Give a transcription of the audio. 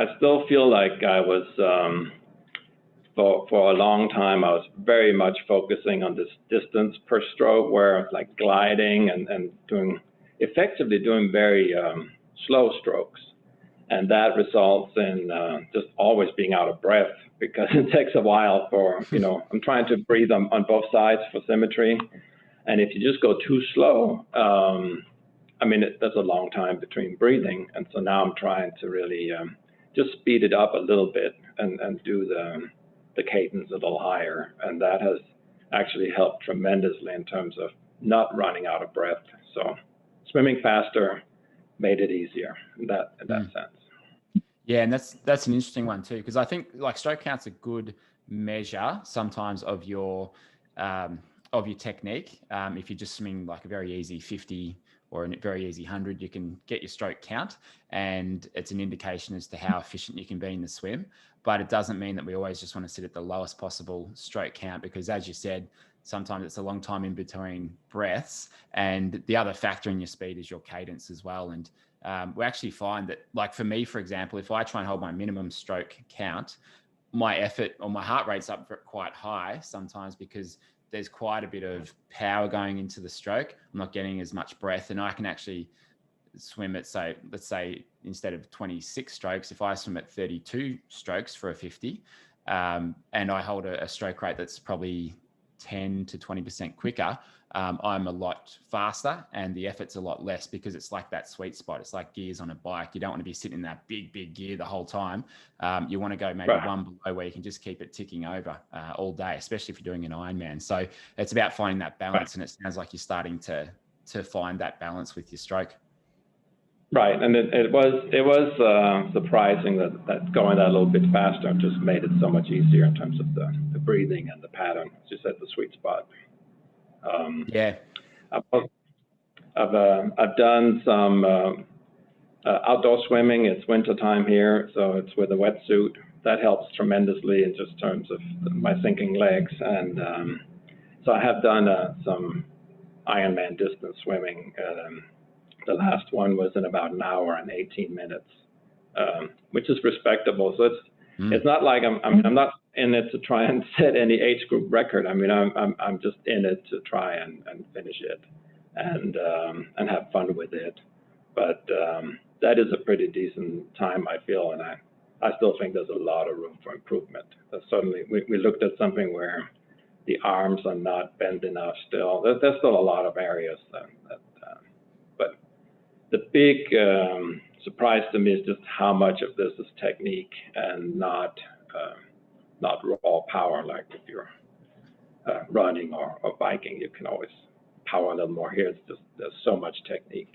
I still feel like I was, for a long time, I was very much focusing on this distance per stroke, where it's like gliding and effectively doing very slow strokes. And that results in just always being out of breath, because it takes a while for, I'm trying to breathe on both sides for symmetry. And if you just go too slow, there's a long time between breathing. And so now I'm trying to really just speed it up a little bit and do the cadence a little higher. And that has actually helped tremendously in terms of not running out of breath. So swimming faster made it easier in that sense. Yeah, and that's an interesting one too, because I think like stroke count's a good measure sometimes of your technique. If you're just swimming like a very easy 50 or a very easy 100, you can get your stroke count, and it's an indication as to how efficient you can be in the swim. But it doesn't mean that we always just want to sit at the lowest possible stroke count, because as you said, sometimes it's a long time in between breaths. And the other factor in your speed is your cadence as well. And we actually find that, like for me, for example, if I try and hold my minimum stroke count, my effort or my heart rate's up quite high sometimes, because there's quite a bit of power going into the stroke. I'm not getting as much breath, and I can actually swim at, let's say instead of 26 strokes, if I swim at 32 strokes for a 50, and I hold a stroke rate that's probably 10 to 20% quicker, I'm a lot faster and the effort's a lot less, because it's like that sweet spot. It's like gears on a bike. You don't want to be sitting in that big gear the whole time. You want to go maybe one below, where you can just keep it ticking over all day, especially if you're doing an Ironman. So it's about finding that balance, and it sounds like you're starting to find that balance with your stroke. Right, and it was surprising that going that little bit faster just made it so much easier in terms of the breathing and the pattern. Just at the sweet spot. Yeah, I've done some outdoor swimming. It's winter time here, so it's with a wetsuit. That helps tremendously in just terms of my sinking legs, and so I have done some Ironman distance swimming. The last one was in about an hour and 18 minutes, which is respectable. So it's not like I'm not in it to try and set any age group record. I'm just in it to try and finish it and have fun with it. But that is a pretty decent time, I feel, and I still think there's a lot of room for improvement. Certainly, we looked at something where the arms are not bent enough still. There's still a lot of areas but the big surprise to me is just how much of this is technique and not raw power. Like if you're running or biking, you can always power a little more. Here, it's just there's so much technique.